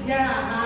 जहाँ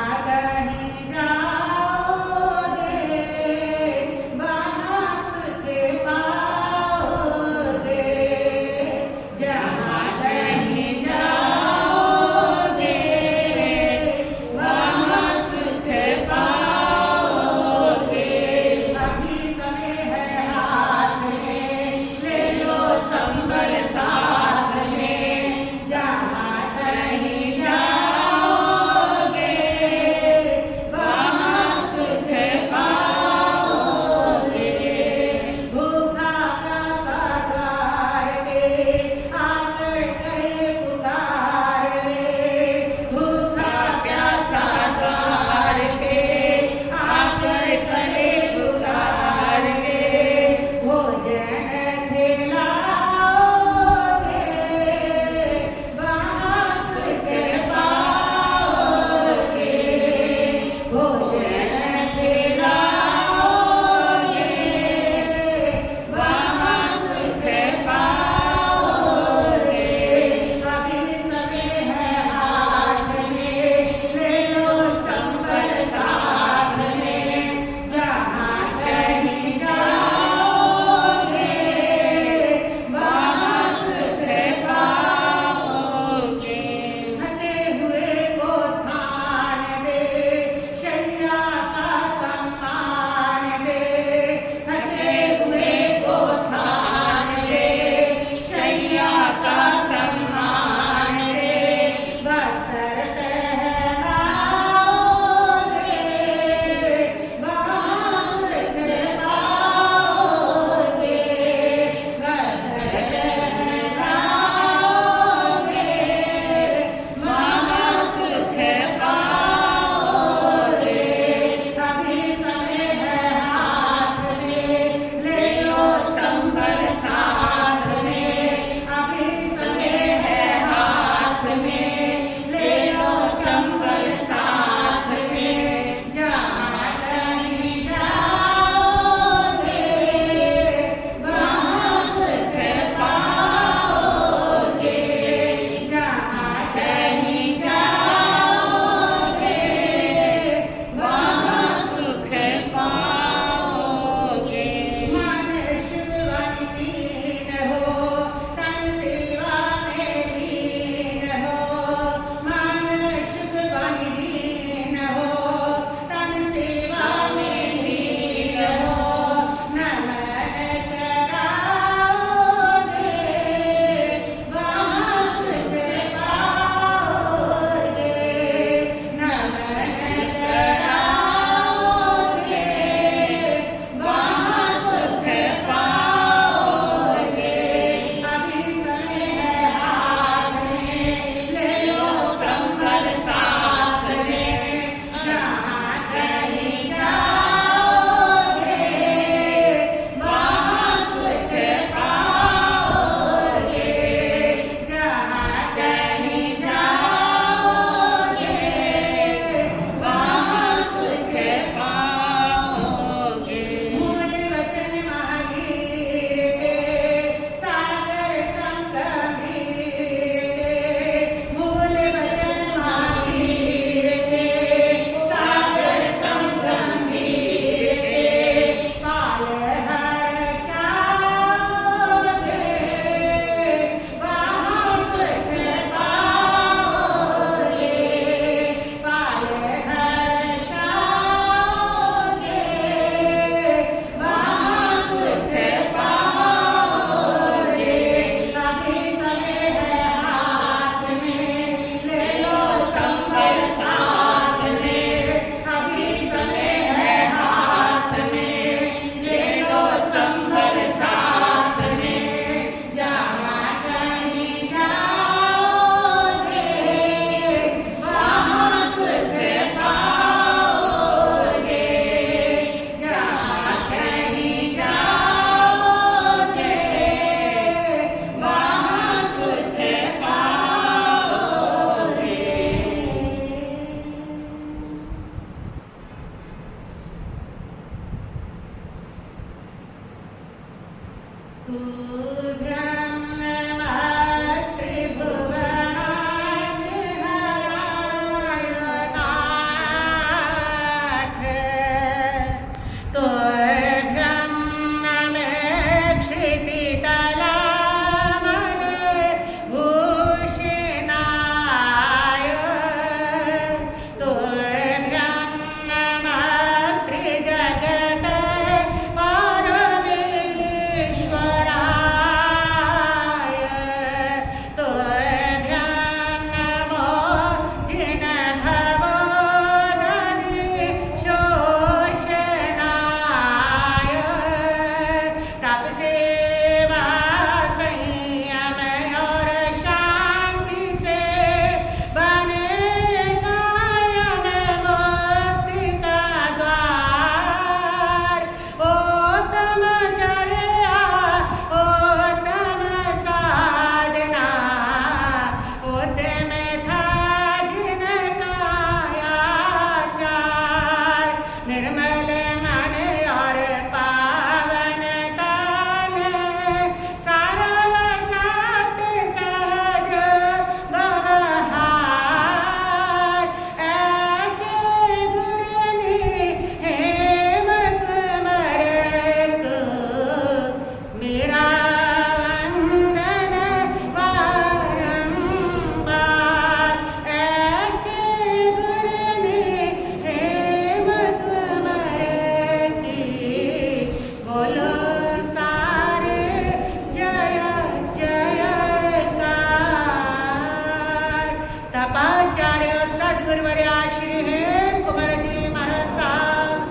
आचार्य सदगुरुवर्या श्री हेम कुमार जी महाराज साहब,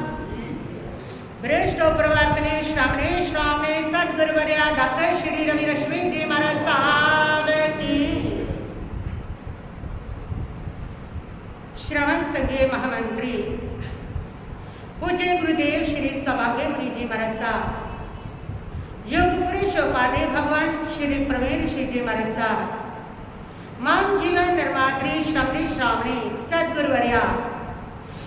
वरिष्ठ प्रवर्तनी श्रावणे सदगुरुवर्या डॉक्टर श्री रवि रश्मि जी महाराज साहब की, श्रवण संघ महामंत्री पूज्य गुरुदेव श्री सौभाग्य मुनि जी महाराज साहब, योग पुरुष उपाध्याय भगवान श्री प्रवीण श्री जी महाराज साहब, माम जीवन निर्मात्री श्रावणी सदगुरुवर्या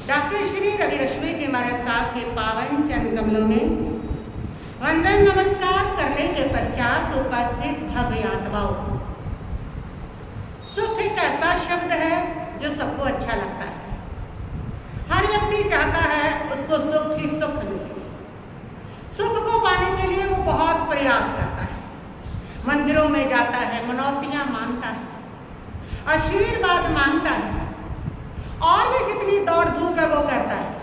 डॉक्टर श्री रवि रश्मि जी महाराज साहब के पावन चरण कमलों में वंदन नमस्कार करने के पश्चात उपस्थित भव्य आत्माओं, सुख एक ऐसा शब्द है जो सबको अच्छा लगता है। हर व्यक्ति चाहता है उसको सुख ही सुख मिले। सुख को पाने के लिए वो बहुत प्रयास करता है, मंदिरों में जाता है, मनौतियां मांगता है, आशीर्वाद मांगता है, और भी जितनी दौड़ धूप है वो करता है।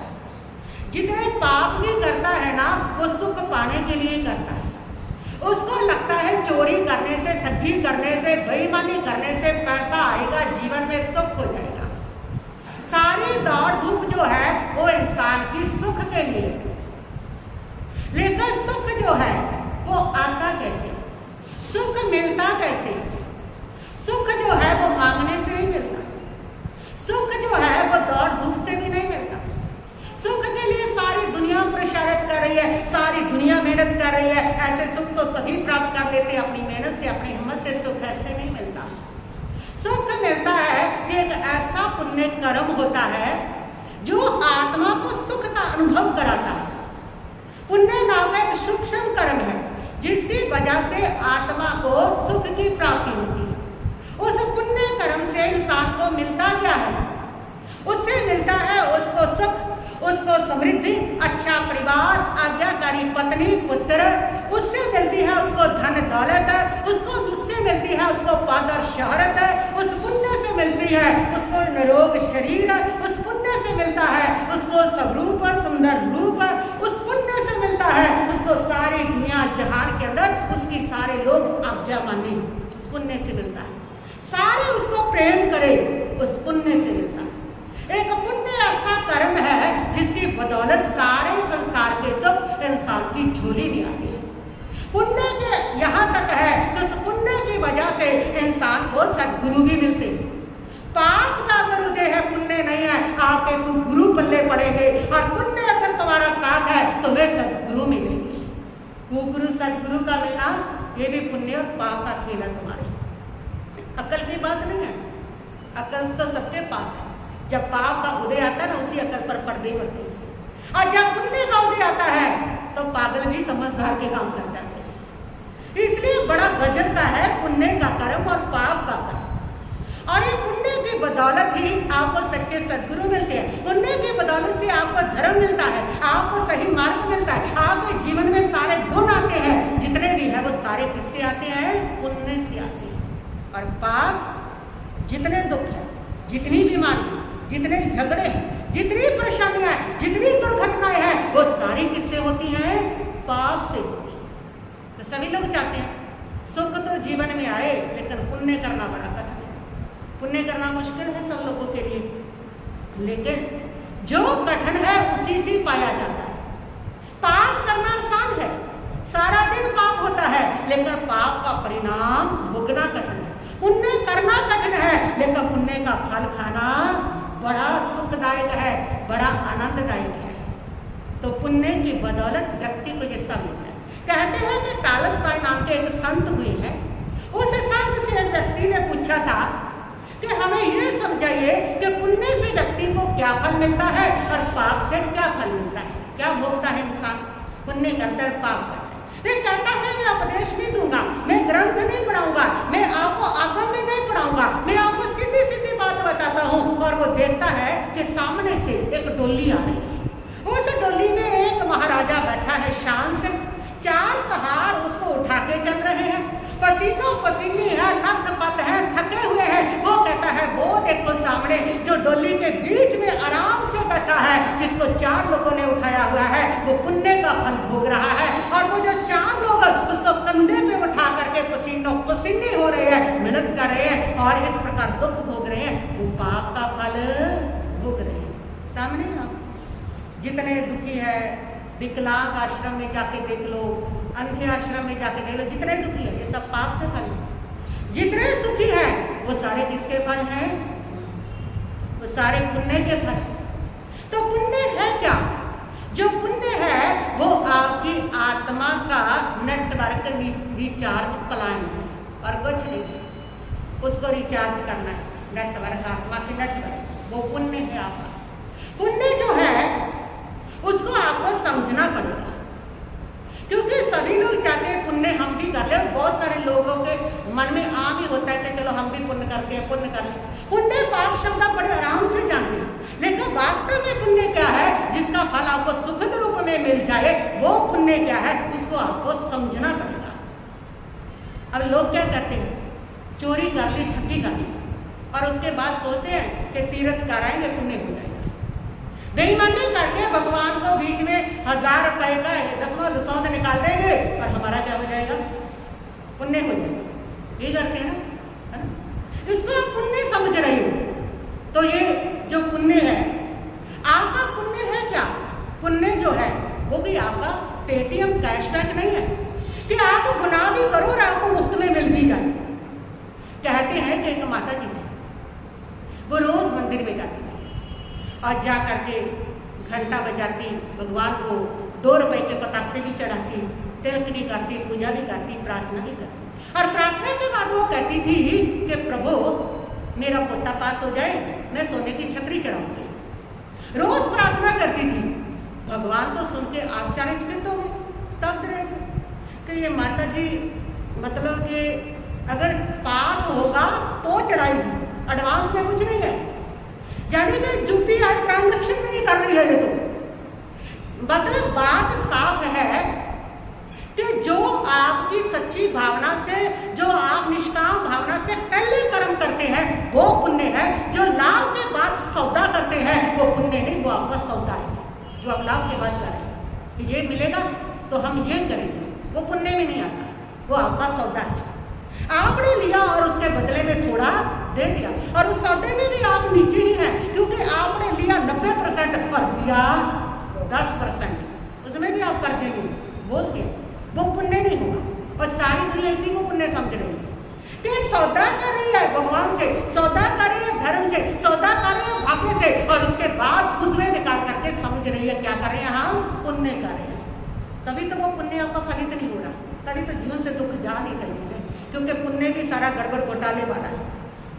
जितने पाप भी करता है ना वो सुख पाने के लिए करता है। उसको लगता है चोरी करने से, ठगी करने से, बेईमानी करने से पैसा आएगा, जीवन में सुख हो जाएगा। सारी दौड़ धूप जो है वो इंसान की सुख के लिए, लेकिन सुख जो है वो आता कैसे, सुख मिलता कैसे? सुख जो है वो मांगने से नहीं मिलता, सुख जो है वो दौड़ धूप से भी नहीं मिलता। सुख के लिए सारी दुनिया पुरुषार्थ कर रही है, सारी दुनिया मेहनत कर रही है। ऐसे सुख तो सभी प्राप्त कर लेते हैं अपनी मेहनत से, अपनी हिम्मत से। सुख ऐसे नहीं मिलता। सुख मिलता है कि एक ऐसा पुण्य कर्म होता है जो आत्मा को सुख का अनुभव कराता है। पुण्य नाम का एक सूक्ष्म कर्म है जिसकी वजह से आत्मा को सुख की प्राप्ति होती है। उस पुण्य कर्म से इंसान को मिलता क्या है? उससे मिलता है उसको सुख, उसको समृद्धि, अच्छा परिवार, आज्ञाकारी पत्नी, पुत्र। उससे मिलती है उसको धन दौलत, उससे मिलती है उसको पद और शोहरत। उस पुण्य से मिलती है उसको निरोग शरीर, उस पुण्य से मिलता है उसको स्वरूप, सुंदर रूप। उस पुण्य से मिलता है उसको सारी दुनिया जहान के अंदर उसकी सारे लोग आज्ञा माने, उस पुण्य से मिलता है। सारे उसको प्रेम करे, उस पुण्य से मिलता है। एक पुण्य ऐसा कर्म है जिसकी बदौलत सारे संसार के सुख इंसान की झोली में आते हैं। पुण्य के यहाँ तक है कि उस पुण्य की वजह से इंसान को सदगुरु भी मिलते हैं। पाप का अगर उदय है, पुण्य नहीं है, आपके तो गुरु पल्ले पड़ेंगे। और पुण्य अगर तुम्हारा साथ है तो वे सदगुरु मिलेंगे। गुरु सदगुरु का मिलना ये भी पुण्य और पाप का खेल है तुम्हारे। अकल की बात नहीं है, अकल तो सबके पास है। जब पाप का उदय आता है ना उसी अकल पर पर्दे पड़ते हैं। और जब पुण्य का उदय आता है तो पागल भी समझदार के काम कर जाते हैं। इसलिए बड़ा गजब का है पुण्य का कर्म और पाप का कर्म। और ये पुण्य की बदौलत ही आपको सच्चे सदगुरु मिलते हैं। पुण्य की बदौलत से आपको धर्म मिलता है, आपको सही मार्ग मिलता है, आपके जीवन में सारे गुण आते हैं। जितने भी है वो सारे किससे आते हैं? पुण्य से आते हैं। और पाप जितने दुख है, जितनी बीमारी, जितने झगड़े हैं, जितनी परेशानियां हैं, जितनी दुर्घटनाएं हैं, वो सारी किससे होती हैं? पाप से होती है। तो सभी लोग चाहते हैं सुख तो जीवन में आए, लेकिन पुण्य करना बड़ा कठिन है। पुण्य करना मुश्किल है सब लोगों के लिए, लेकिन जो कठिन है उसी से पाया जाता है। पाप करना आसान है, सारा दिन पाप होता है, लेकिन पाप का परिणाम भोगना कठिन है। पुण्य करना कठिन है, लेकिन पुण्य का फल खाना बड़ा सुखदायक है, बड़ा आनंददायक है। तो पुण्य की बदौलत व्यक्ति को ये सब मिलता है। कहते हैं कि टालस्टॉय नाम के एक संत हुए हैं। उस संत से एक व्यक्ति ने पूछा था कि हमें ये समझाइए कि पुण्य से व्यक्ति को क्या फल मिलता है और पाप से क्या फल मिलता है, क्या भोगता है इंसान? पुण्य करता है, पाप करता है। ये कहता है मैं उपदेश नहीं दूंगा, मैं ग्रंथ नहीं पढ़ाऊंगा, मैं आपको आगम भी नहीं पढ़ाऊंगा, मैं आपको सीधी सीधी बात बताता हूँ। और वो देखता है कि सामने से एक डोली आ रही है। उस डोली में एक महाराजा बैठा है, शान से 4 कहार उसको उठा के चल रहे हैं। पसीनों पसीनी है, नथ पत है, थके हुए हैं। वो कहता है वो देखो सामने जो डोली के बीच में आराम से बैठा है, जिसको 4 लोगों ने उठाया हुआ है, वो पुण्य का फल भोग रहा है। और वो जो 4 लोग उसको कंधे पे उठा करके पसीनों पसीनी हो रहे हैं, मेहनत कर रहे हैं और इस प्रकार दुख भोग रहे हैं, वो पाप का फल भोग रहे हैं। सामने आप जितने दुखी है, विकलांग आश्रम में जाके देख लो, अंधे आश्रम में जाके देख लो, जितने दुखी है ये सब पाप के फल हैं। जितने सुखी है वो सारे किसके फल हैं? वो सारे पुण्य के फल। तो पुण्य है क्या? जो पुण्य है वो आपकी आत्मा का नेटवर्क रिचार्ज प्लान है और कुछ नहीं। उसको रिचार्ज करना है, नेटवर्क, आत्मा के नेटवर्क, वो पुण्य है आपका। पुण्य जो है उसको आपको समझना पड़ेगा, क्योंकि सभी लोग चाहते हैं पुण्य हम भी कर ले। बहुत सारे लोगों के मन में आम ही होता है कि चलो हम भी पुण्य करते हैं, पुण्य कर ले। पुण्य पाप शब्द आप बड़े आराम से जानते हैं, लेकिन वास्तव में पुण्य क्या है जिसका फल आपको सुखद रूप में मिल जाए, वो पुण्य क्या है उसको आपको समझना पड़ेगा। अब लोग क्या करते हैं, चोरी कर ली, ठगी कर ली और उसके बाद सोचते हैं कि तीर्थ कराएंगे पुण्य हो जाएगा। बेईमानी करके भगवान को बीच में 1000 रुपए का 10वां से निकाल देंगे और हमारा क्या हो जाएगा? पुण्य हो जाएगा। ये करते हैं ना, है ना? इसको आप पुण्य समझ रही हो। तो ये जो पुण्य है, आपका पुण्य है क्या? पुण्य जो है वो भी आपका पेटीएम कैशबैक नहीं है कि आप गुनाह भी करो और आपको मुफ्त में मिल भी जाए। कहते हैं कि एक माता जी थी, वो रोज मंदिर में जाती थी और जा करके घंटा बजाती, भगवान को 2 रुपए के पतासे भी चढ़ाती, तिलक भी करती, पूजा भी करती, प्रार्थना भी करती। और प्रार्थना के बाद वो कहती थी कि प्रभु मेरा पोता पास हो जाए, मैं सोने की छतरी चढ़ाऊंगी। रोज प्रार्थना करती थी। भगवान तो सुन के आश्चर्यचकित हो गए, स्तब्ध रह गए कि ये माता जी मतलब कि अगर पास होगा तो चढ़ाएगी, एडवांस में कुछ नहीं है, यानी कि यूपीआई ट्रांजैक्शन भी नहीं कर रही है ये तो। मतलब बात साफ है कि जो आपकी सच्ची भावना से, जो आप निष्काम भावना से पहले कर्म करते हैं वो पुण्य है। जो लाभ के बाद सौदा करते हैं वो पुण्य नहीं, वो आपका सौदा है। जो आप लाभ के बाद कर रहे हैं कि ये मिलेगा तो हम ये करेंगे, वो पुण्य में नहीं आता, वो आपका सौदा है। आपने लिया और उसके बदले में थोड़ा दे दिया, और उस सौदे में भी आप नीचे ही हैं, क्योंकि आपने लिया 90% और दिया 10%, उसमें भी आप कर्जे में बोझ गए, वो पुण्य नहीं होगा। और सारी दुनिया इसी को पुण्य समझ रही है कि सौदा कर रही है भगवान से, सौदा कर रही है धर्म से, सौदा कर रही है भाग्य से, और उसके बाद उसमें निकाल करके समझ रही है क्या कर रहे हैं, हम पुण्य कर रहे हैं। तभी तो वो पुण्य आपका फलित नहीं हो रहा, तभी तो जीवन से दुख जा नहीं रही है, क्योंकि पुण्य भी सारा गड़बड़ घोटाले वाला है।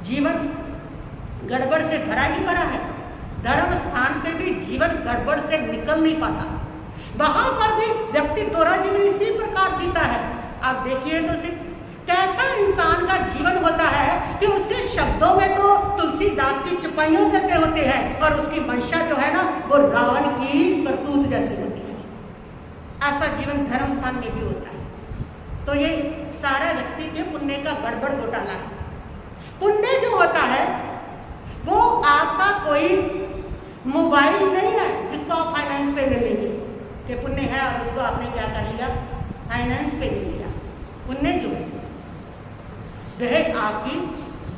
जीवन गड़बड़ से भरा ही भरा है। धर्म स्थान पे भी जीवन गड़बड़ से निकल नहीं पाता, वहां पर भी व्यक्ति दोहरा जीवन इसी प्रकार जीता है। आप देखिए तो सिर्फ कैसा इंसान का जीवन होता है कि उसके शब्दों में तो तुलसीदास की चुपाइयों जैसे होते हैं और उसकी मंशा जो है ना वो रावण की करतूत जैसी होती है। ऐसा जीवन धर्म स्थान में भी होता है। तो ये सारा व्यक्ति के पुण्य का गड़बड़ घोटाला है। पुण्य जो होता है वो आपका कोई मोबाइल नहीं है जिसको आप फाइनेंस पे ले लेंगे कि पुण्य है और उसको आपने क्या कर लिया, फाइनेंस पे ले लिया। पुण्य जो है वह आपकी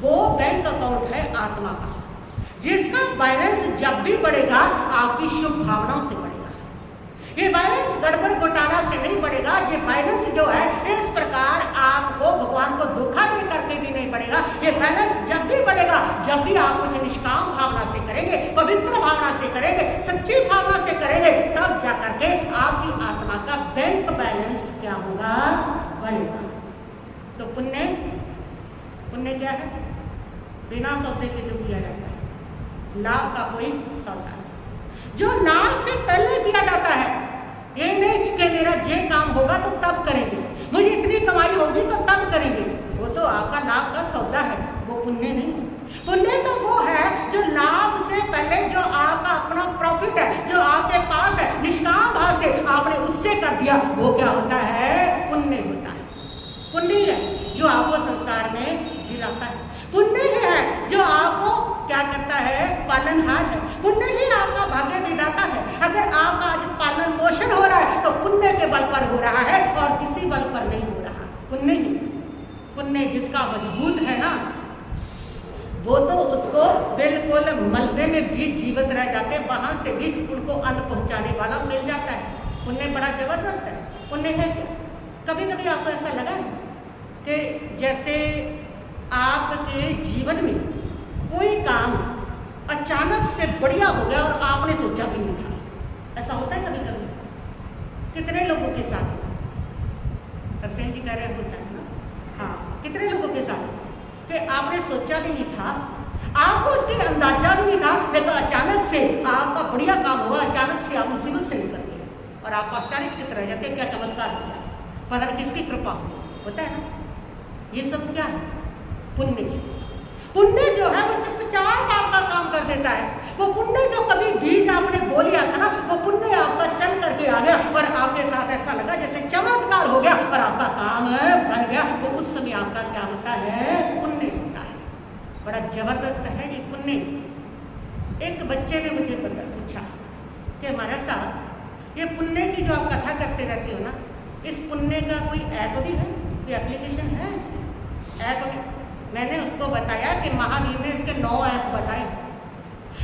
वो बैंक अकाउंट है आत्मा का, जिसका बैलेंस जब भी बढ़ेगा आपकी शुभ भावनाओं से बढ़ेगा। ये बैलेंस गड़बड़ घोटाला से नहीं बढ़ेगा। ये बैलेंस जो है इस प्रकार आपको भगवान को धोखा दे करके भी नहीं बढ़ेगा। ये बैलेंस जब भी बढ़ेगा जब भी आप कुछ निष्काम भावना से करेंगे, पवित्र भावना से करेंगे, सच्ची भावना से करेंगे, तब जा करके आपकी आत्मा का बैंक बैलेंस क्या होगा, बढ़ेगा। तो पुण्य क्या है? बिना सौदे के जो किया जाता है, लाभ का कोई सौदा नहीं। जो लाभ से पहले किया जाता है, ये नहीं कि मेरा जे काम होगा तो तब करेंगे, मुझे इतनी कमाई होगी तो तब करेंगे, वो तो आपका लाभ का सौदा है, वो पुण्य नहीं। पुण्य तो वो है जो लाभ से पहले जो आपका अपना प्रॉफिट है, जो आपके पास है, निष्काम भाव से आपने उससे कर दिया, वो क्या होता है, पुण्य होता है। पुण्य है जो आपको संसार में जिलाता है। पुण्य ही है जो आपको क्या करता है, पालनहार है। पुण्य ही आपका भाग्य विधाता है। अगर आपका आज पालन पोषण हो रहा है तो पुण्य के बल पर हो रहा है और किसी बल पर नहीं हो रहा। पुण्य ही, पुण्य जिसका मजबूत है ना वो तो उसको बिल्कुल मलबे में भी जीवित रह जाते, वहां से भी उनको अन्न पहुंचाने वाला मिल जाता है। पुण्य बड़ा जबरदस्त है। पुण्य है क्या? कभी कभी आपको ऐसा लगा कि जैसे आपके जीवन में कोई काम अचानक से बढ़िया हो गया और आपने सोचा भी नहीं था? ऐसा होता है कभी कभी। कितने लोगों के साथ? तरसेन जी कह रहे होता है ना? हाँ, कितने लोगों के साथ कि आपने सोचा भी नहीं था, आपको उसकी अंदाजा भी नहीं था, लेकिन अचानक से आपका बढ़िया काम हुआ, अचानक से आप मुसीबत से निकल गए और आप आश्चर्यचकित रह जाते हैं, क्या चमत्कार हो गया, पता नहीं किसकी कृपा होता है ना। ये सब क्या है? पुण्य। पुण्य जो है वो चुपचाप आपका काम कर देता है। वो पुण्य जो कभी बीज आपने बो लिया था ना, वो पुण्य आपका चल करके आ गया और आपके साथ ऐसा लगा जैसे चमत्कार हो गया और आपका काम बन गया। तो उस समय आपका क्या होता है? पुण्य होता है। बड़ा जबरदस्त है ये पुण्य। एक बच्चे ने मुझे पूछा कि हमारा साहब, ये पुण्य की जो आप कथा करते रहते हो ना, इस पुण्य का कोई ऐप भी है, कोई एप्लीकेशन है इसकी? ऐप भी? मैंने उसको बताया कि महावीर ने इसके 9 ऐप बताए।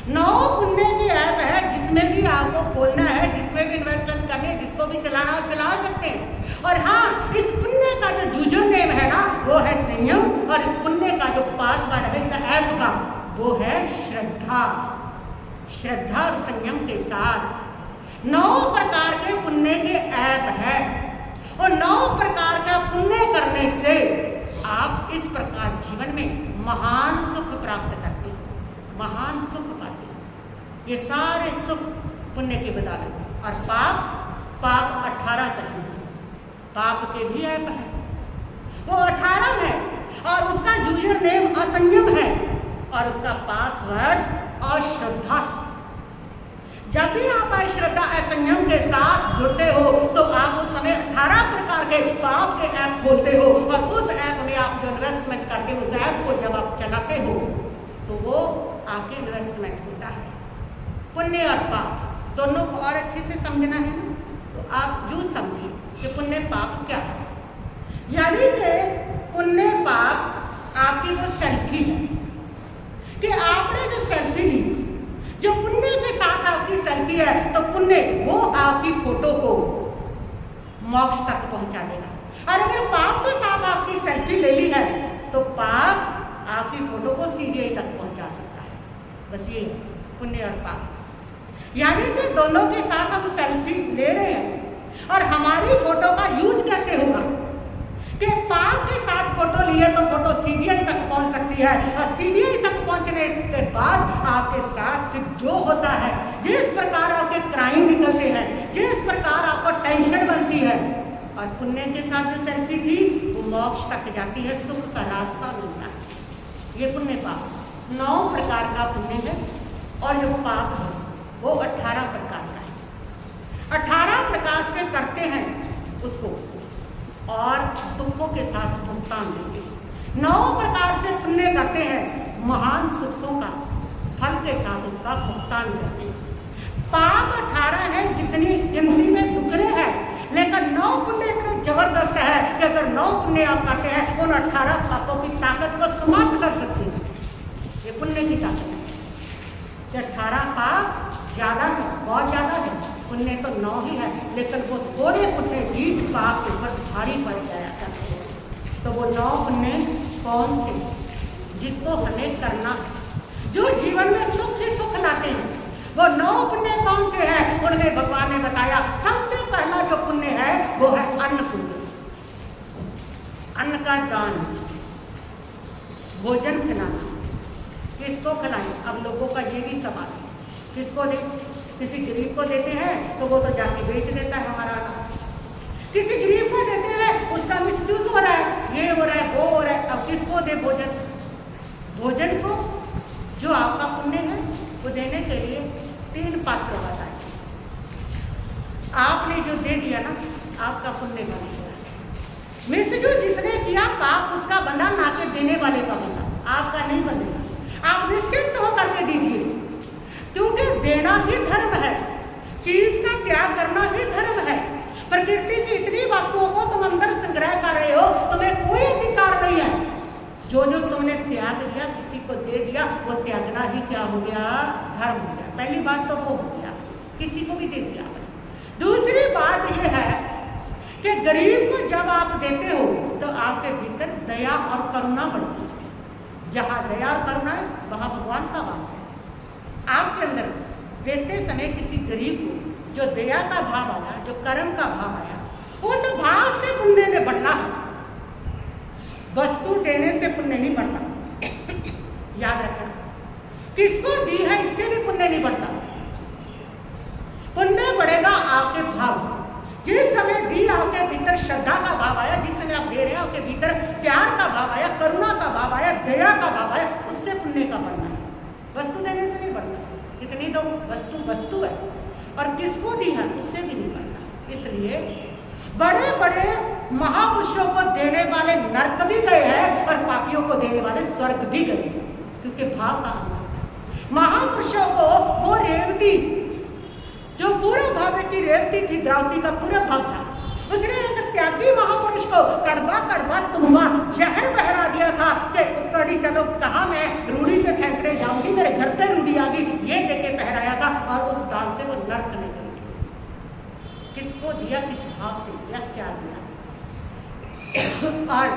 9 पुण्य के ऐप है, जिसमें भी आपको खोलना है, जिसमें भी इन्वेस्टमेंट करनी है, जिसको भी चलाना हो चला सकते हैं। और हाँ, इस पुण्य का जो यूजर नेम है ना, वो है संयम, और इस पुण्य का जो पासवर्ड है इस ऐप का, वो है श्रद्धा। श्रद्धा और संयम के साथ 9 प्रकार के पुण्य के ऐप है और 9 प्रकार का पुण्य करने से आप इस प्रकार जीवन में महान सुख प्राप्त करते हैं, महान सुख पाते हैं। ये सारे सुख पुण्य की बदौलत। और पाप 18 तरह पाप के भी ऐप है, वो 18 है और उसका यूजर नेम असंयम है और उसका पासवर्ड अश्रद्धा। जब भी आप अश्रद्धा असंयम के साथ जुड़ते हो तो आप उस समय 18 प्रकार के पाप के ऐप खोलते हो और उस ऐप में आप जो इन्वेस्टमेंट करते हो, उस ऐप को जब आप चलाते हो तो वो आपके इन्वेस्टमेंट होता है। पुण्य और पाप दोनों को और अच्छे से समझना है ना, तो आप यूँ समझिए कि पुण्य पाप क्या है। यानी कि पुण्य पाप आपकी वो सेल्फी है कि आपने जो सेल्फी ली, जो पुण्य के साथ आपकी सेल्फी है, तो पुण्य वो आपकी फोटो को मोक्ष तक पहुंचा देगा। और अगर पाप के साथ आपकी सेल्फी ले ली है तो पाप आपकी फोटो को सीबीआई तक पहुंचा सकता है। बस ये पुण्य और पाप, यानी कि दोनों के साथ हम सेल्फी ले रहे हैं और हमारी फोटो का यूज कैसे होगा कि पाप के साथ फोटो लिए तो फोटो सीबीआई तक पहुंच सकती है और सीबीआई तक पहुंचने के बाद आपके साथ फिर जो होता है, जिस प्रकार आपके क्राइम निकलते हैं, जिस प्रकार आपको टेंशन बनती है, और पुण्य के साथ जो सेल्फी थी वो मोक्ष तक जाती है, सुख का रास्ता मिलता है। ये पुण्य पाप 9 प्रकार का पुण्य है और जो पाप है वो 18 प्रकार का है। 18 प्रकार से करते हैं उसको और दुखों के साथ भुगतान देते हैं। 9 प्रकार से पुण्य करते हैं, महान सुखों का फल के साथ उसका भुगतान करते हैं। पाप 18 है, जितनी गिनती में दुगने हैं, लेकिन 9 पुण्य इतने जबरदस्त है कि अगर 9 पुण्य आप करते हैं उन 18 पापों की ताकत को समाप्त कर सकते हैं। ये पुण्य की ताकत है। 18 पाप ज़्यादा है, बहुत ज़्यादा है, पुण्य तो 9 ही है, लेकिन वो थोड़े पुण्य भी पाप के ऊपर भारी पड़ जाया करते हैं। तो वो 9 पुण्य कौन से, जिसको हमें करना, जो जीवन में सुख ही सुख लाते हैं, वो 9 पुण्य कौन से हैं? उनमें भगवान ने बताया सबसे पहला जो पुण्य है वो है अन्न पुण्य। अन्न का दान, भोजन खिलाना। किसको खिलाएं? अब लोगों का ये भी सवाल है, किसको दे? किसी गरीब को देते हैं तो वो तो जाके बेच देता है हमारा अनाज। किसी गरीब को देते हैं, उसका मिसयूज हो रहा है, ये हो रहा है, वो हो रहा है। अब किसको दे भोजन? भोजन को जो आपका पुण्य है वो देने के लिए 3 पात्र बताए। आपने जो दे दिया ना, आपका पुण्य बन गया। मिसयूज जिसने किया, पाप उसका बंधा, ना के देने वाले का बंधा, आपका नहीं बनेगा। आप निश्चिंत होकर के दीजिए, क्योंकि देना ही धर्म है, चीज का त्याग करना ही धर्म है। प्रकृति की इतनी वस्तुओं को तुम अंदर संग्रह कर रहे हो, तुम्हें कोई अधिकार नहीं है। जो जो तुमने त्याग दिया किसी को दे दिया, वो त्यागना ही क्या हो गया, धर्म हो गया। पहली बात तो वो हो गया, किसी को भी दे दिया। दूसरी बात ये है कि गरीब को जब आप देते हो तो आपके भीतर दया और करुणा बढ़ती है। जहाँ दया और करुणा है वहाँ भगवान का वास है। आपके अंदर देते समय किसी गरीब को जो दया का भाव आया, जो कर्म का भाव आया, उस भाव से पुण्य ने बढ़ना है। वस्तु देने से पुण्य नहीं बढ़ता, याद रखना। किसको दी है इससे भी पुण्य नहीं बढ़ता। पुण्य बढ़ेगा आपके भाव से। जिस समय दी आपके भीतर श्रद्धा का भाव आया, जिस समय आप दे रहे हैं आपके भीतर प्यार का भाव आया, करुणा का भाव आया, दया का भाव आया, उससे पुण्य का बढ़ना है। वस्तु देने से नहीं बढ़ना। कितनी दो, वस्तु वस्तु है, और किसको दी है उससे भी नहीं बढ़ना। इसलिए बड़े बड़े महापुरुषों को देने वाले नरक भी गए हैं और पापियों को देने वाले स्वर्ग भी गए, क्योंकि भाव का अंतर। महापुरुषों को वो रेवती, जो पूरा भाव की रेवती थी, द्रावती का पूरा भाव था, उसने एक त्यागी महापुरुष को कड़वा कड़वा तुम्बा जहर बहरा दिया था कि कड़ी चलो कहा मैं रूढ़ी पे फेंकने जाऊंगी, मेरे घर पे रूढ़ी आ गई, ये देके पहराया था, और उस दाल से वो नर्क में गई थी। किसको दिया, किस भाव से दिया, क्या दिया। और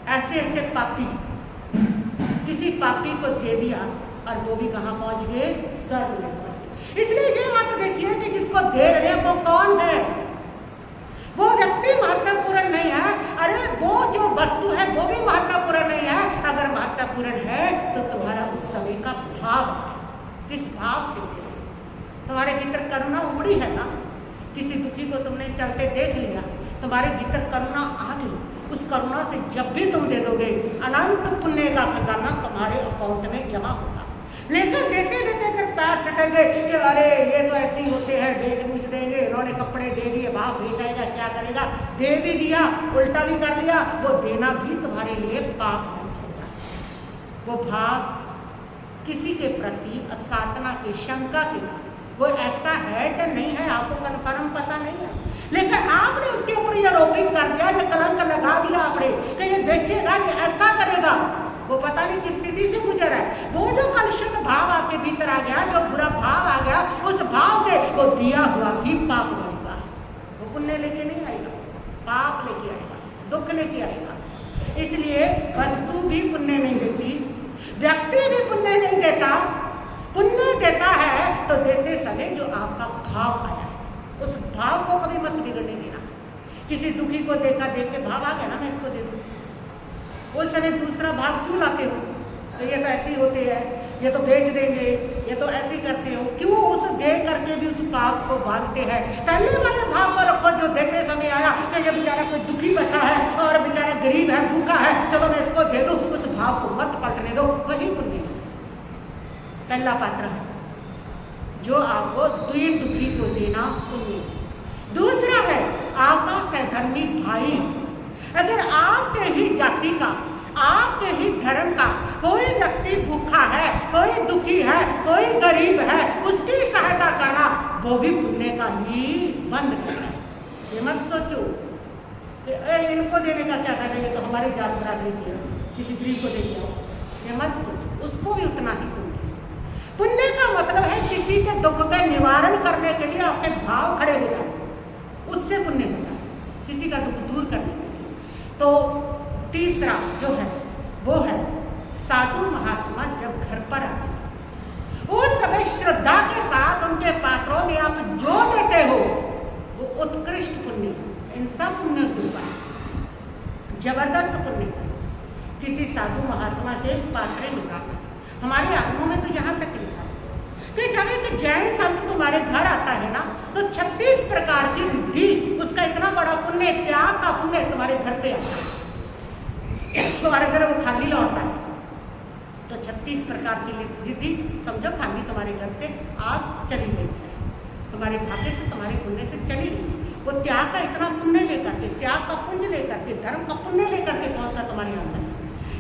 ऐसे ऐसे पापी, किसी पापी को दे दिया और वो भी कहाँ पहुंच गए, स्वर्ग में पहुंच गए। इसलिए ये मत देखिए कि जिसको दे रहे हैं वो कौन है, वो व्यक्ति महत्वपूर्ण नहीं है। अरे वो जो वस्तु है वो भी महत्वपूर्ण नहीं है। अगर महत्वपूर्ण है तो तुम्हारा उस समय का भाव, किस भाव से दे रहे। तुम्हारे भीतर करुणा उमड़ी है ना, किसी दुखी को तुमने चलते देख लिया, तुम्हारे भीतर करुणा आ गई, उस करुणा से जब भी तुम दे दोगे अनंत पुण्य का खजाना तुम्हारे अकाउंट में जमा होगा। लेकिन देते देते अगर पैर टटेंगे कि अरे ये तो ऐसे ही होते हैं, बेच बूझ देंगे, इन्होंने कपड़े दे दिए, भाव बेचाएगा, क्या करेगा, दे भी दिया, उल्टा भी कर लिया, वो देना भी तुम्हारे लिए पाप बन जाएगा। वो भाव किसी के प्रति असाधना की, शंका की, वो ऐसा है कि नहीं है, आपको कन्फर्म पता नहीं है, लेकिन आपने उसके ऊपर ये आरोपित कर दिया, ये कलंक लगा दिया आपने कि ये बेचेगा, ये ऐसा करेगा। वो पता नहीं किस स्थिति से गुजरा है। वो जो कलुषित भाव आपके भीतर आ गया, जो बुरा भाव आ गया, उस भाव से वो दिया हुआ भी पाप बनेगा। वो पुण्य लेके नहीं आएगा, पाप लेके आएगा, दुख लेके आएगा। इसलिए वस्तु भी पुण्य नहीं देती, व्यक्ति भी पुण्य नहीं देता। पुण्य देता है तो देते समय जो आपका भाव आया, उस भाव को कभी मत बिगड़ने देना। किसी दुखी को देखा, देख के भाव आ गया ना, मैं इसको दे दूँ, उस समय दूसरा भाव क्यों लाते हो, तो ये तो ऐसे ही होते हैं, ये तो बेच देंगे, ये तो ऐसे ही करते हो, क्यों उस दे करके भी उस पाप को बांधते हैं। पहले वाले भाव को रखो जो देते समय आया कि ये बेचारा कोई दुखी बैठा है और बेचारा गरीब है, भूखा है, चलो मैं इसको दे दूँ, उस भाव को मत पलटने दो, वही पुण्य। पहला पात्र है जो आपको दीन दुखी को देना पुण्य। दूसरा है आपका सहधर्मी भाई। अगर आपके ही जाति का, आपके ही धर्म का कोई व्यक्ति भूखा है, कोई दुखी है, कोई गरीब है, उसकी सहायता करना वो भी पुण्य का ही बंद करना है। ये मत सोचो कि इनको देने का क्या करेंगे, तो हमारी जात बराबरी की किसी गरीब को दे दिया, ये मत सोचो, उसको भी उतना ही पुण्य। पुण्य का मतलब है किसी के दुख का निवारण करने के लिए आपके भाव खड़े हो जाए, उससे पुण्य होता है, किसी का दुख दूर करने के लिए। तो तीसरा जो है वो है साधु महात्मा जब घर पर आते हैं, उस समय श्रद्धा के साथ उनके पात्रों में आप जो देते हो वो उत्कृष्ट पुण्य है। इन सब पुण्यों से ऊपर जबरदस्त पुण्य है किसी साधु महात्मा के पात्र में जाना। हमारे आगमों में तो यहाँ तक लिखा है कि जब एक जैन संत तुम्हारे घर आता है ना, तो 36 प्रकार की रिद्धि, उसका इतना बड़ा पुण्य, त्याग का पुण्य तुम्हारे घर पे आता है। तुम्हारे घर वो खाली लौटता है तो 36 प्रकार की रिद्धि समझो खाली तुम्हारे घर से आज चली गई है, तुम्हारे भाग्य से, तुम्हारे पुण्य से चली गई। वो त्याग का इतना पुण्य लेकर के, त्याग का पुण्य लेकर के, धर्म का पुण्य लेकर के पहुंचता तुम्हारे अंदर।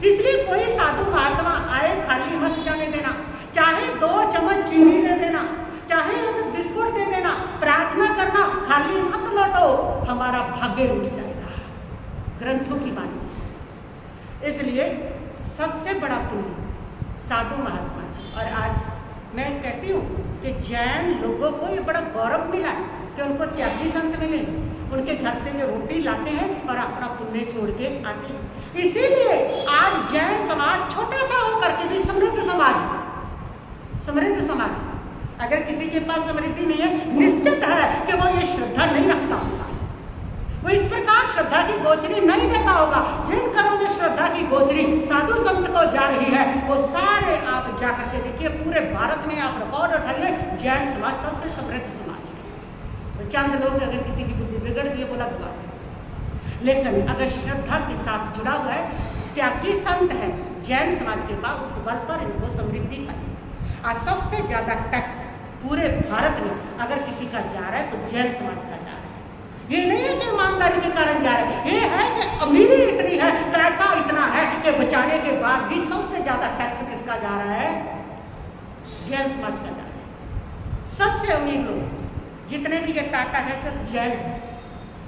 इसलिए कोई साधु महात्मा आए खाली मत जाने देना, चाहे 2 चम्मच चीनी दे देना, चाहे एक बिस्कुट दे देना, प्रार्थना करना, खाली मत लौटो, हमारा भाग्य रूठ जाएगा, ग्रंथों की बात। इसलिए सबसे बड़ा पुण्य देखती हूँ कि जैन लोगों को ये बड़ा गौरव मिला है कि उनको त्यागी संत मिले, उनके घर से जो रोटी लाते हैं और अपना पुण्य छोड़ के आते हैं। इसीलिए आज जैन समाज छोटा सा होकर के भी समृद्ध समाज है, समृद्ध समाज है। अगर किसी के पास समृद्धि नहीं है, निश्चित है कि वो ये श्रद्धा नहीं रखता होगा, वो इस प्रकार श्रद्धा की गोचरी नहीं देता होगा। जिन घरों में श्रद्धा की गोचरी साधु संत को जा रही है, वो सारे आप जाकर के देखिए, पूरे भारत में आप रिकॉर्ड उठाइए, जैन समाज सबसे समृद्ध समाज है। चंद लोग अगर किसी की बुद्धि बिगड़ गई बोला बुला, लेकिन अगर श्रद्धा के साथ जुड़ा हुआ है, त्यागी संत है जैन समाज के पास, उस बल पर इनको समृद्धि पाई। आज सबसे ज्यादा टैक्स पूरे भारत में अगर किसी का जा रहा है तो जैन समाज का जा रहा है। ये नहीं है कि ईमानदारी के कारण जा रहे हैं, ये है कि अमीरी इतनी है, पैसा इतना है कि बचाने के बाद भी सबसे ज्यादा टैक्स किसका जा रहा है? जैन समाज का जा रहा है। सबसे अमीर लोग जितने भी, ये टाटा है सब जैन है,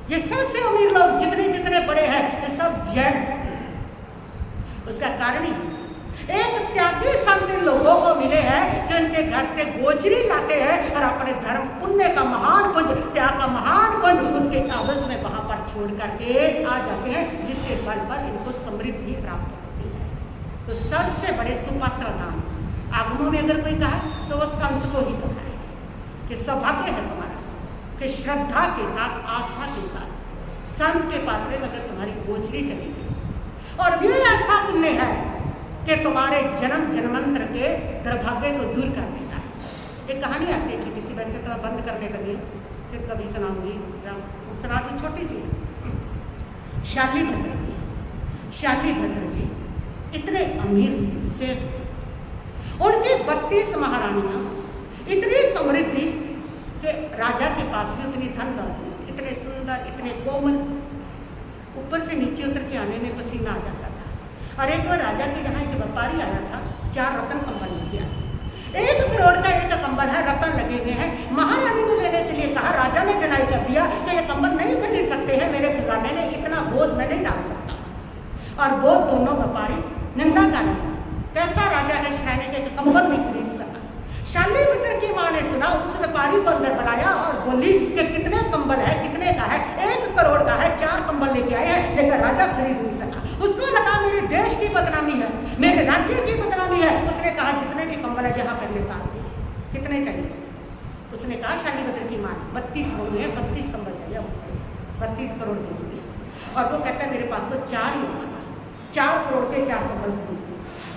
ये सबसे अमीर लोग जितने जितने बड़े हैं ये सब जैन है। उसका कारण ही एक त्यागी संत लोगों को मिले हैं जो इनके घर से गोचरी लाते हैं और अपने धर्म पुण्य का महान पुंज, त्याग का महान पुंज उसके आवेश में वहां पर छोड़ करके आ जाते हैं, जिसके बल पर इनको समृद्धि प्राप्त होती है। तो सबसे बड़े सुपात्र दान आगमों में अगर कोई कहा तो वो संत को ही कहा है कि सौभाग्य है तुम्हारा कि श्रद्धा के साथ, आस्था के साथ संत के पात्रे में अगर तुम्हारी गोचरी चली गई, और ये ऐसा पुण्य है कि तुम्हारे जन्म जन्मांतर के दुर्भाग्य को दूर कर देता है। एक कहानी आती है छोटी सी, वैसे तो बंद करने लगी, फिर कभी सुनाऊंगी, सुना दी छोटी सी। शालीभद्र जी इतने अमीर सेठ थे, उनकी 32 महारानियां, इतनी समृद्धि कि राजा के पास भी उतनी धन दौलत, इतने सुंदर, इतने कोमल, ऊपर से नीचे उतर के आने में पसीना आ जाता था। और एक बार राजा के यहाँ एक व्यापारी आया था, 4 रत्न कंबल ले गया, 1 करोड़ का एक कंबल है, रत्न लगे हुए हैं। महारानी को लेने के लिए कहा, राजा ने डिनाई कर दिया कि ये कंबल नहीं खरीद सकते हैं, मेरे खजाने ने इतना बोझ मैं नहीं डाल सकता। और वो दोनों व्यापारी निंदा कर रहे, कैसा राजा है श्रेणी के कंबल नहीं खरीद सका। शालीभद्र की माँ ने सुना, उस व्यापारी को अंदर बुलाया और बोली कि कितने कंबल है, कितने का है? 1 करोड़ का है, 4 कंबल लेके आए हैं, लेकिन राजा खरीद नहीं सका। उसको लगा मेरे देश की बदनामी है, मेरे राज्य की बदनामी है। उसने कहा जितने भी कंबल है जहाँ कर लेता, कितने चाहिए? उसने कहा शालीभद्र की माँ 32 हो गए, 32 कंबल चाहिए, 32 करोड़ दे देंगे। और वो कहता है मेरे पास तो 4 ही होता था, 4 करोड़ के 4 कंबल खरीद।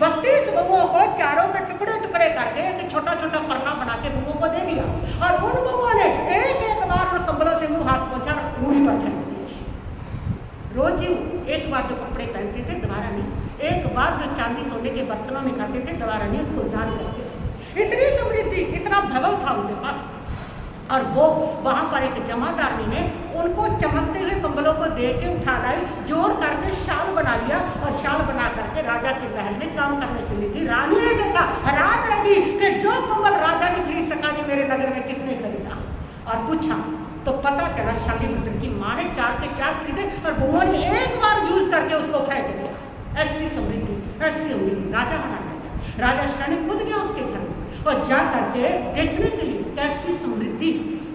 32 बहुओं को चारों के टुकड़े टुकड़े करके एक छोटा छोटा परना बना के बहुओं को दे दिया, और उन बहुओं ने एक एक बार उन कंबलों से मुंह हाथ पोंछा, रूढ़ी पर फेंक दिए। रोज ही एक बार जो कपड़े पहनते थे दोबारा नहीं, एक बार जो चांदी सोने के बर्तनों में खाते थे दोबारा नहीं, उसको दान करते थे। इतनी समृद्धि, इतना भैभव था उनके पास। और वो वहां पर एक जमादारनी ने उनको चमकते हुए कंबलों को दे के उठा लाई, जोड़ करके शाल बना लिया, और शाल बना करके राजा के महल में काम करने के लिए दी। रानी ने देखा, हैरान रह गई कि जो कंबल राजा ने खरीद सका ये मेरे नगर में किसने खरीदा। और पूछा तो पता चला शालीभद्र की माँ ने 4 के 4 खरीदे, और बहुओं ने एक बार यूज करके उसको फेंक दिया। ऐसी समृद्धि, ऐसी अमीरी राजा बना गया। राजा श्रेणी खुद गया उसके घर में और जा करके देखने के लिए कैसी समृद्धि,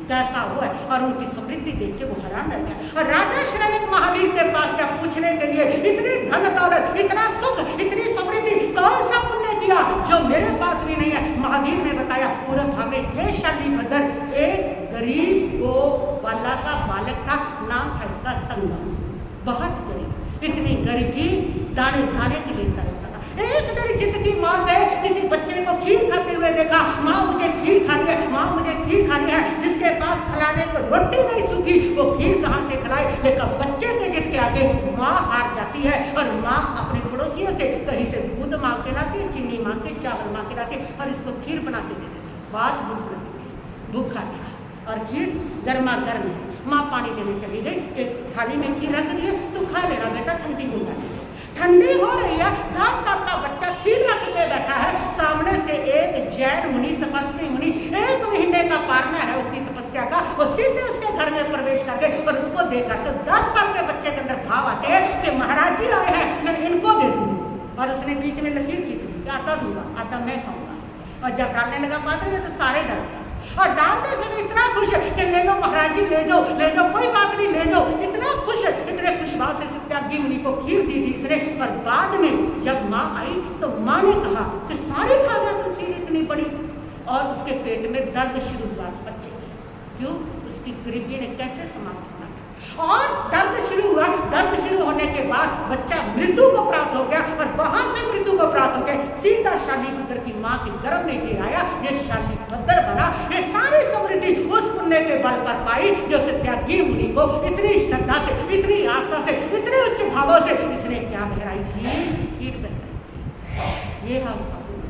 कैसा हुआ है, और उनकी समृद्धि देख के वो हैरान रह गया। और राजा श्रेणी महावीर के पास क्या पूछने के लिए, इतनी धन दौलत, इतना सुख, इतनी समृद्धि, कौन सा पुण्य किया जो मेरे पास भी नहीं है? महावीर ने बताया, पूरा भावे ये शालीभद्र एक गरीब गो वाला का बालक था, नाम था इसका संगम। बहुत गरीब, इतनी गरीबी दाने दाने के लिए तरसता था। एक दिन जिंदगी माँ से किसी बच्चे को खीर खाते हुए देखा, माँ मुझे खीर खानी है, माँ मुझे खीर खानी है। जिसके पास खिलाने को रोटी नहीं सूखी वो खीर कहाँ से खिलाए? लेकिन बच्चे के जिद के आगे माँ हार जाती है, और माँ अपने पड़ोसियों से कहीं से दूध मांग के लाती है, चीनी मांग के, चावल मांग के लाती है, और इसको खीर बना के देती है। बात भूखा था और खीर गर्मा गर्म है। माँ पानी लेने चली गई, एक थाली में खीर रख दी है, तू खा लेना बेटा, ठंडी हो जाती है। ठंडी हो रही है, 10 साल का बच्चा खीर रख के बैठा है, सामने से एक जैन मुनि, तपस्वी मुनि, 1 महीने का पारना है उसकी तपस्या का, वो सीधे उसके घर में प्रवेश करके और उसको देखकर तो 10 साल के बच्चे के अंदर भाव आते हैं कि महाराज जी आए हैं, मैं इनको दे दूँ। और उसने बीच में लकीर खींच दी, आटा दूंगा, आटा मैं खाऊंगा। और जब डालने लगा पात्र में तो सारे डर गए और डालने से भी इतना खुश कि ले लो महाराज जी, ले जाओ कोई बात नहीं, ले जाओ। इतना खुश, इतने खुश भाव से त्यागी मुनि को खीर दी थी इसने। और बाद में जब माँ आई तो माँ ने कहा कि सारे खा गया तो खीर इतनी बड़ी, और उसके पेट में दर्द शुरू हुआ बच्चे। क्यों? उसकी गरीबी ने कैसे समाप्त किया और दर्द शुरू हुआ। दर्द शुरू होने के बाद बच्चा मृत्यु को प्राप्त हो गया और वहां से मृत्यु को प्राप्त हो गया सीधा शालीपुत्र की माँ के गर्भ में जी आया। ये शालीपुत्र बना। ये सारी समृद्धि उस पुण्य के बल पर पाई जो त्यागी मुनि को इतनी श्रद्धा से, इतनी आस्था से, इतने उच्च भावों से इसने क्या बहराई खीर बहराई। ये है उसका पुण्य।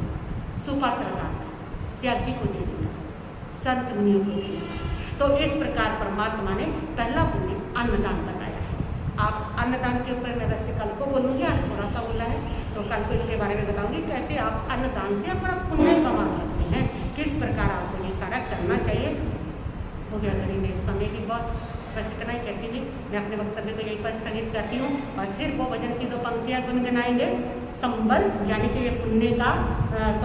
सुपात्र दान त्यागी को दे दिया, संत मुनियों को दिया। तो इस प्रकार परमात्मा ने पहला पुण्य अन्नदान बताया है। आप अन्नदान के ऊपर मैं वैसे कल को बोलूँगी, आज थोड़ा सा बोला है तो कल को इसके बारे में बताऊँगी कैसे आप अन्नदान से अपना पुण्य कमा सकते हैं, किस प्रकार आपको ये सारा करना चाहिए। हो गया घड़ी में समय भी बहुत, बस इतना ही कहती थी मैं अपने वक्तव्य को यहीं पर स्थगित करती हूँ। और फिर वो भजन की 2 पंक्तियाँ गुनगुनाएंगे। संबल यानी कि ये पुण्य का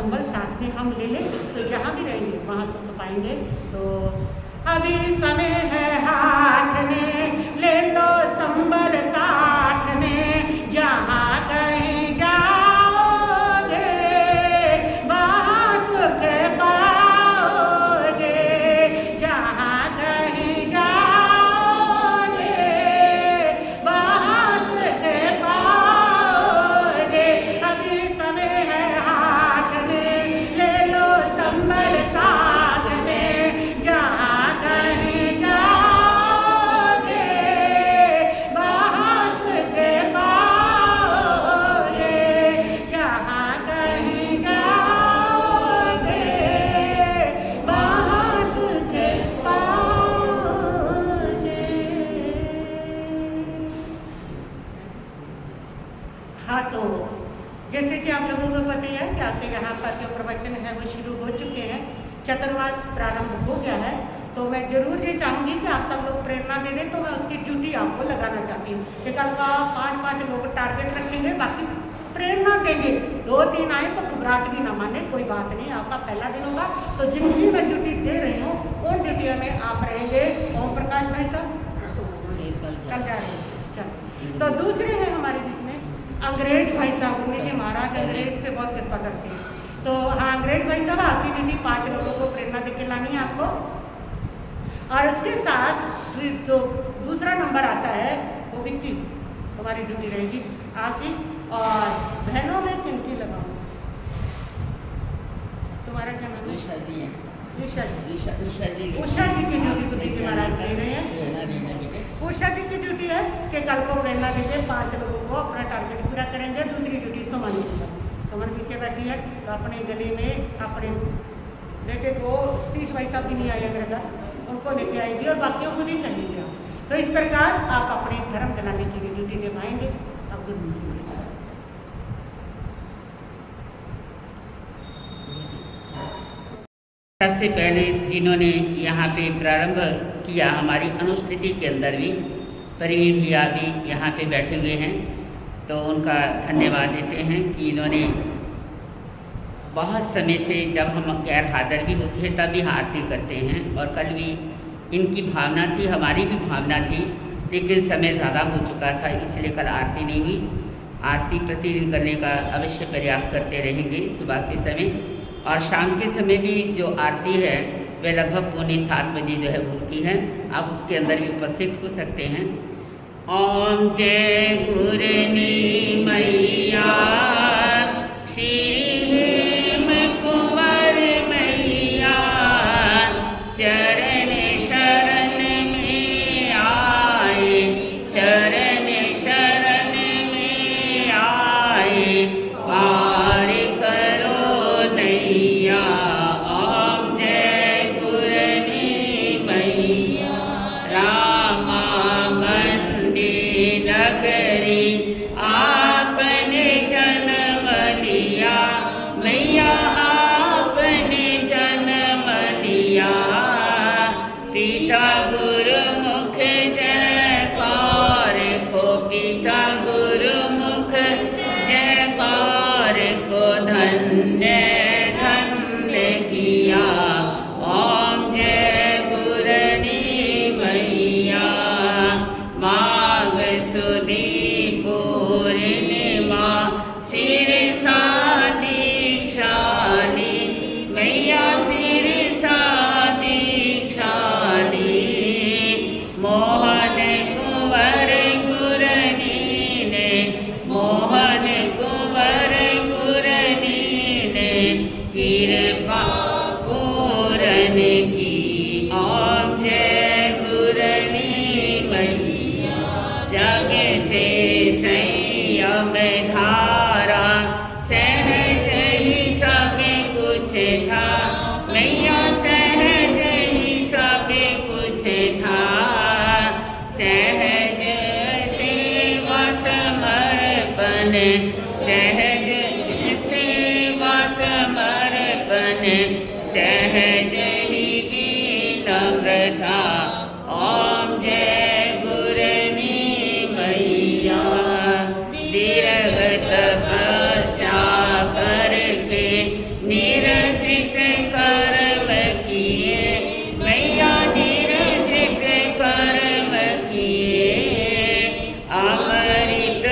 संबल साथ में हम ले लें तो जहाँ भी रहेंगे वहाँ सुख पाएंगे। तो अभी समय है हाथ में, ले लो संबल साथ में, जहाँ कहीं जाओगे वहाँ सुख पाओगे, जहाँ कहीं जाओगे वहाँ सुख पाओगे। अभी समय है हाथ में, ले लो संबल साथ में, जहाँ जैसे कि आप लोगों को पता ही है कि आपके यहाँ पर जो प्रवचन है वो शुरू हो चुके हैं, चतुर्मास प्रारंभ हो गया है। तो मैं जरूर ये चाहूँगी कि आप सब लोग प्रेरणा दे दें, तो मैं उसकी ड्यूटी आपको लगाना चाहती हूँ कि कल का 5-5 लोग टारगेट रखेंगे, बाकी प्रेरणा देंगे। 2-3 आए तो घबराहट भी ना माने, कोई बात नहीं, आपका पहला दिन होगा। तो जिनकी मैं ड्यूटी दे रही हूँ उन ड्यूटियों में आप रहेंगे। ओम प्रकाश भाई साहब कल जा रहे हैं, चलो। तो दूसरे हैं हमारे बीच में अंग्रेज भाई साहब, उन्हें महाराज अंग्रेज पे बहुत कृपा करते हैं। तो हाँ अंग्रेज भाई साहब, आपकी ड्यूटी 5 लोगों को प्रेरणा देके लानी है आपको। और उसके साथ जो दूसरा नंबर आता है वो विक्की, तुम्हारी ड्यूटी रहेगी आपकी। और बहनों में किनकी लगाऊँ? तुम्हारा क्या नाम है? उषा जी है। उषा जी की ड्यूटी तो देखिए महाराज दे रहे हैं। उषा जी की ड्यूटी है कि कल को प्रेरणा दीजिए 5 लोगों को, अपना टारगेट पूरा करेंगे। दूसरी ड्यूटी सुमन की है। सुमन पीछे बैठी है तो अपने गले में अपने बेटे को सतीश भाई साहब भी नहीं आए मेरे घर, उनको लेके आएगी और बाकियों को नहीं कहेंगे। तो इस प्रकार आप अपने धर्म बनाने की भी ड्यूटी निभाएंगे। अब गुरु जी सबसे पहले जिन्होंने यहाँ पे प्रारंभ किया, हमारी अनुस्थिति के अंदर भी परवीन भैया भी यहाँ पे बैठे हुए हैं, तो उनका धन्यवाद देते हैं कि इन्होंने बहुत समय से, जब हम गैर हाजिर भी होते हैं तब भी आरती करते हैं। और कल भी इनकी भावना थी, हमारी भी भावना थी, लेकिन समय ज़्यादा हो चुका था इसलिए कल आरती नहीं हुई। आरती प्रतिदिन करने का अवश्य प्रयास करते रहेंगे सुबह के समय, और शाम के समय भी जो आरती है वह लगभग 6:45 बजे जो है होती है। आप उसके अंदर भी उपस्थित हो सकते हैं। ओम जय गुरनी मैया श्री हेम कुंवर मैया, चरण शरण में आए, चरण शरण में आए, पार करो नैया। ओम जय गुरनी मैया रामा नगरी आपने जन्म लिया, किया। ओम जय गुरनी मैया। माघ सुदी पूर्णिमा सिरसा दीक्षाली मैया सिरसा दीक्षाली। मोहन कुंवर गुरनी ने मोहन कुंवर गुरनी ने कृपा पूरन की। ओम जय गुरनी मैया। जग से संयम धारा सहज ही सब कुछ था मैया सहज ही सब कुछ था। सहज सेवा समर्पण सहज सेवा समर्पण सहज ही विनम्रता। ओम जय गुरनी मैया। दीर्घ तपस्या करके निरजित कर्म किए मैया निरजित कर्म किए। अमृत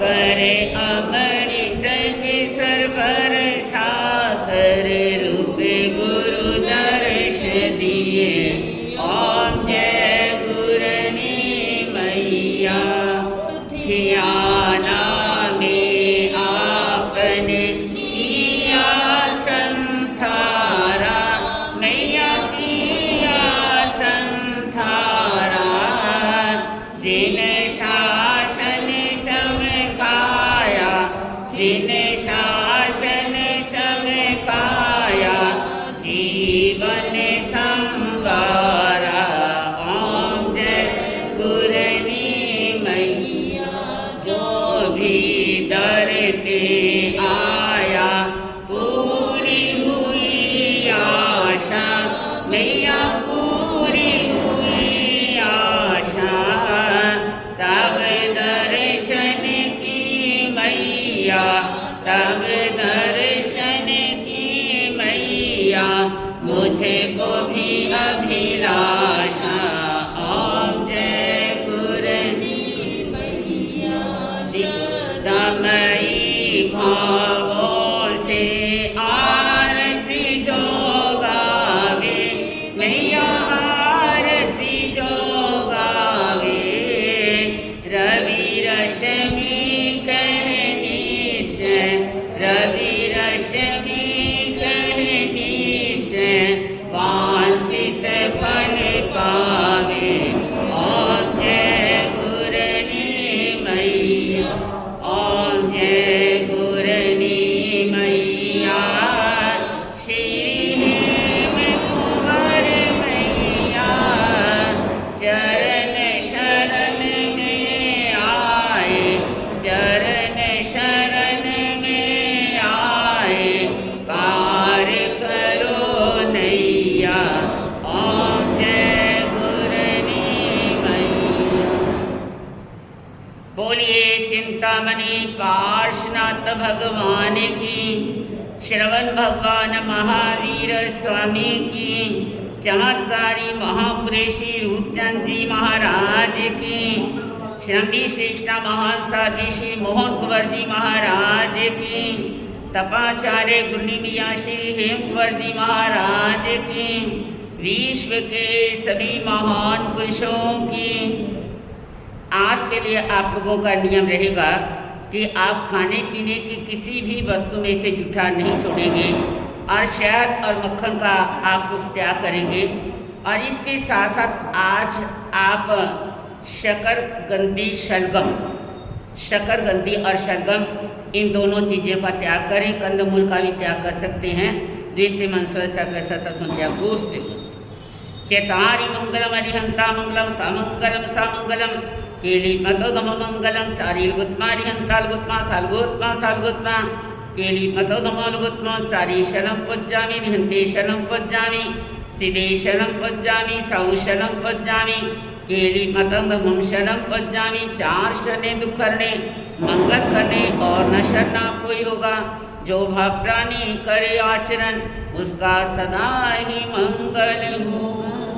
करे अमृत के सरवर सागर रूप गुरु दर्श दिए। ओम जय गुरनी मैया। ज्ञाना में आपने किया संथारा मैया किया संथारा। दिन शासन चमकाया दिन शासन चमकाया जीवन संवारा। ओम जय गुरनी मैया। जो भी दर पे आया पूरी हुई आशा मैया पूरी हुई आशा। तब दर्शन की मैया तब दर्शन की मैया मुझे को भी अभिलाषा। ओम जय गुरनी मैया। सिद्धमयी भावों से आरती जो गावे मैया आरती जो गावे। रवि रश्मि कहनी से रवि रश्मि कहनी से वांछित फल पावे। ओम जय गुरनी मैया। ओम जय गुरनी मैया। श्री हेम कुंवर मैया चरण शरण में आए चरण शरण में आए पार करो नैया। ओम जय गुरनी मैया। बोलिए चिंतामणि पार्श्वनाथ भगवान की। श्रवण भगवान महावीर स्वामी की। चमत्कारी महापुरुषी रूपचंद जी महाराज की। श्रमी श्रेष्ठ महान साध्वी श्री मोहन कुंवर जी महाराज की। तपाचार्य गुरनी मियाँ श्री हेम कुंवर जी महाराज की। विश्व के सभी महान पुरुषों की। आज के लिए आप लोगों का नियम रहेगा कि आप खाने पीने की किसी भी वस्तु में से जूठा नहीं छोड़ेंगे और शहद और मक्खन का आप लोग त्याग करेंगे। और इसके साथ साथ आज आप शकरकंदी और शलगम इन दोनों चीज़ों का त्याग करें। कंदमूल का भी त्याग कर सकते हैं। द्वितीय मंत्र सुनते गोष्ठ से चेतारी मंगलम अरिहंता मंगलम सामंगलम केली मतोदम मंगलम चारी गुत्मा सालगुत्मा केली मतोदमोलगुत्मा चारी शनं पज्जामि निहंते शनं पज्जामि सिदे शनं पज्जामि साउ शनं पज्जामि केली मतंगमं शनं पज्जामि। चार शने दुख करने मंगल करने और न शरना कोई होगा। जो भाव प्राणी करे आचरण, उसका सदा ही मंगल होगा।